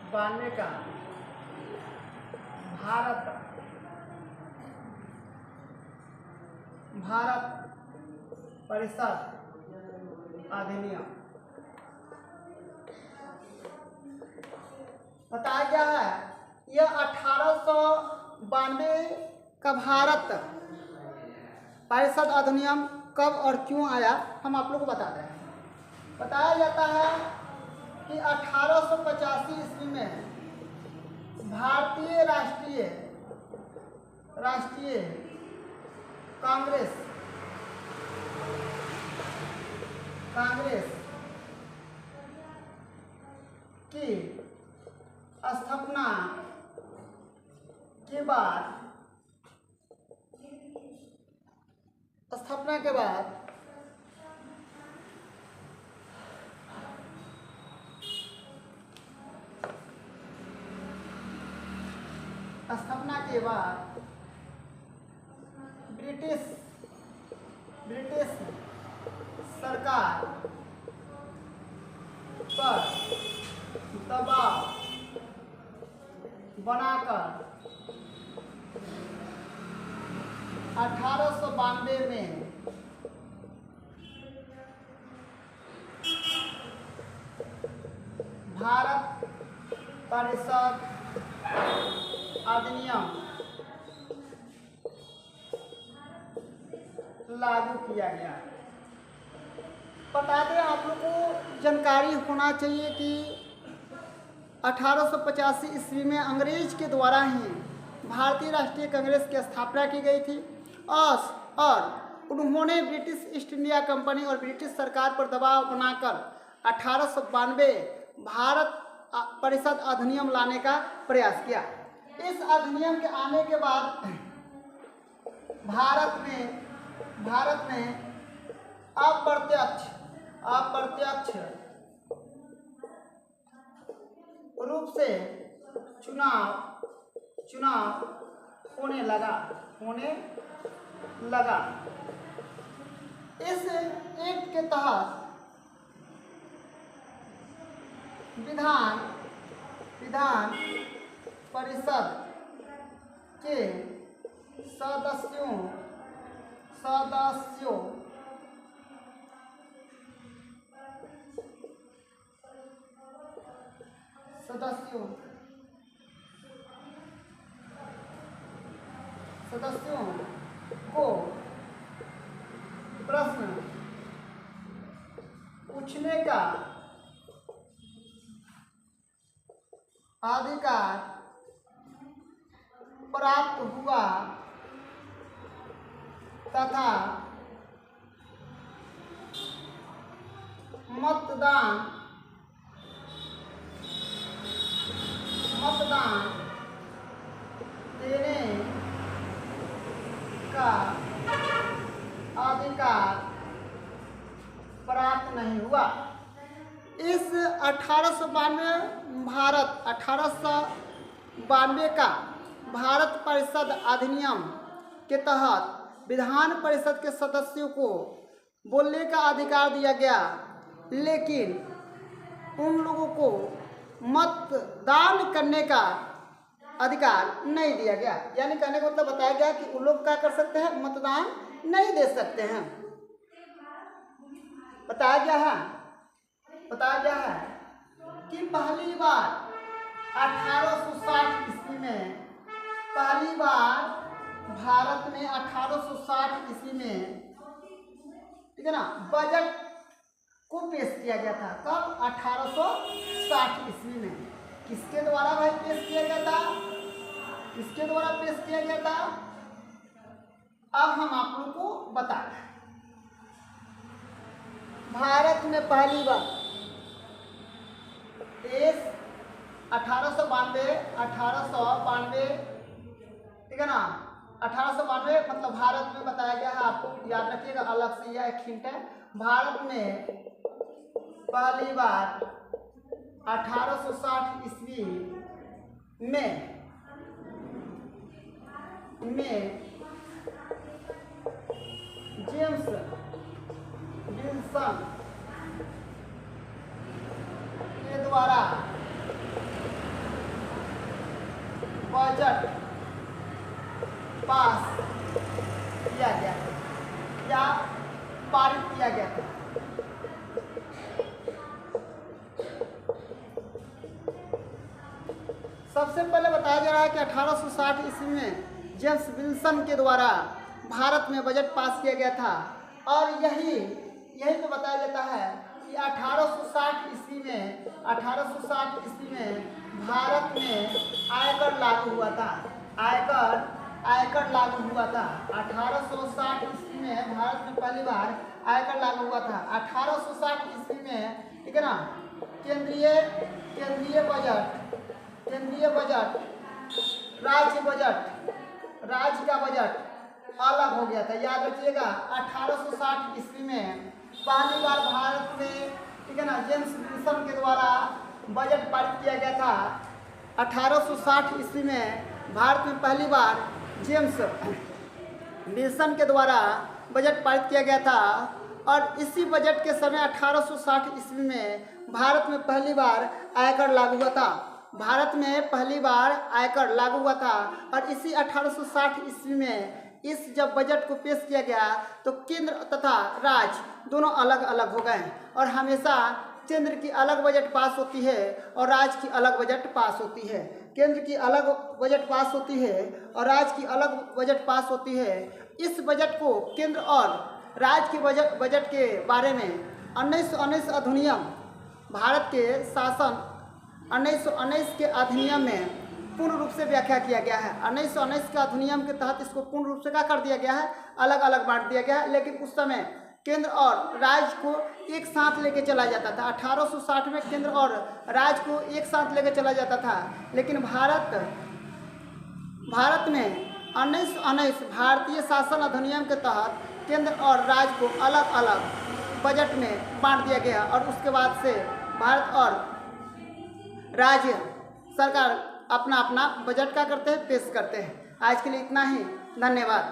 92 का भारत परिषद अधिनियम बताया गया है। यह 1892 का भारत परिषद अधिनियम कब और क्यों आया हम आप लोग को बताते हैं। बताया जाता है कि 1885 ईस्वी में भारतीय राष्ट्रीय कांग्रेस की स्थापना के बाद ब्रिटिश सरकार पर दबाव बनाकर 1892 में भारत परिषद अधिनियम लागू किया गया। बता दें आप लोग को जानकारी होना चाहिए कि 1885 ईस्वी में अंग्रेज के द्वारा ही भारतीय राष्ट्रीय कांग्रेस की स्थापना की गई थी और उन्होंने ब्रिटिश ईस्ट इंडिया कंपनी और ब्रिटिश सरकार पर दबाव बनाकर 1892 भारत परिषद अधिनियम लाने का प्रयास किया। इस अधिनियम के आने के बाद भारत में अप्रत्यक्ष रूप से चुनाव होने लगा। इस एक्ट के तहत विधान परिषद के सदस्यों को प्रश्न पूछने का अधिकार प्राप्त हुआ तथा मतदान देने का अधिकार प्राप्त नहीं हुआ। इस 1892 का भारत परिषद अधिनियम के तहत विधान परिषद के सदस्यों को बोलने का अधिकार दिया गया, लेकिन उन लोगों को मतदान करने का अधिकार नहीं दिया गया। यानी कहने का मतलब बताया गया कि उन लोग क्या कर सकते हैं, मतदान नहीं दे सकते हैं। बताया गया है कि पहली बार 1860 ईस्वी में भारत में 1860 ईस्वी में, ठीक है ना, बजट को पेश किया गया था। कब? 1860 ईस्वी में। किसके द्वारा भाई पेश किया गया था? अब हम आप लोगों को बता दें। भारत में पहली बार 1892, ठीक है ना, 1892 मतलब भारत में बताया गया है। आपको याद रखिएगा, अलग से यह एक हिंट है। भारत में पहली बार 1860 ईस्वी में जेम्स विल्सन के द्वारा बजट पास किया गया या पारित किया गया था। सबसे पहले बताया जा रहा है कि 1860 ईस्वी में जेम्स विल्सन के द्वारा भारत में बजट पास किया गया था और यही तो बताया जाता है कि 1860 ईस्वी में भारत में आयकर लागू हुआ था। आयकर लागू हुआ था 1860 ईस्वी में भारत में पहली बार आयकर लागू हुआ था। 1860 ईस्वी में, ठीक है ना, केंद्रीय बजट राज्य का बजट अलग हो गया था। याद रखिएगा 1860 ईस्वी में पहली बार भारत में, ठीक है ना, जेम्स विल्सन के द्वारा बजट पारित किया गया था। 1860 ईस्वी में भारत में पहली बार जेम्स विल्सन के द्वारा बजट पारित किया गया था और इसी बजट के समय 1860 ईस्वी में भारत में पहली बार आयकर लागू हुआ था। भारत में पहली बार आयकर लागू हुआ था और इसी 1860 ईस्वी में इस जब बजट को पेश किया गया तो केंद्र तथा राज्य दोनों अलग अलग हो गए और हमेशा केंद्र की अलग बजट पास होती है और राज्य की अलग बजट पास होती है। केंद्र की अलग बजट पास होती है और राज्य की अलग बजट पास होती है। इस बजट को केंद्र और राज्य के बजट के बारे में 1919 अधिनियम, भारत के शासन 1919 के अधिनियम में पूर्ण रूप से व्याख्या किया गया है। 1919 के अधिनियम के तहत इसको पूर्ण रूप से क्या कर दिया गया है, अलग अलग बांट दिया गया है। लेकिन उस समय केंद्र और राज्य को एक साथ लेके चला जाता था। 1860 में केंद्र और राज्य को एक साथ लेके चला जाता था। लेकिन भारत में 1919 भारतीय शासन अधिनियम के तहत केंद्र और राज्य को अलग अलग बजट में बांट दिया गया और उसके बाद से भारत और राज्य सरकार अपना अपना बजट क्या करते हैं, पेश करते हैं। आज के लिए इतना ही, धन्यवाद।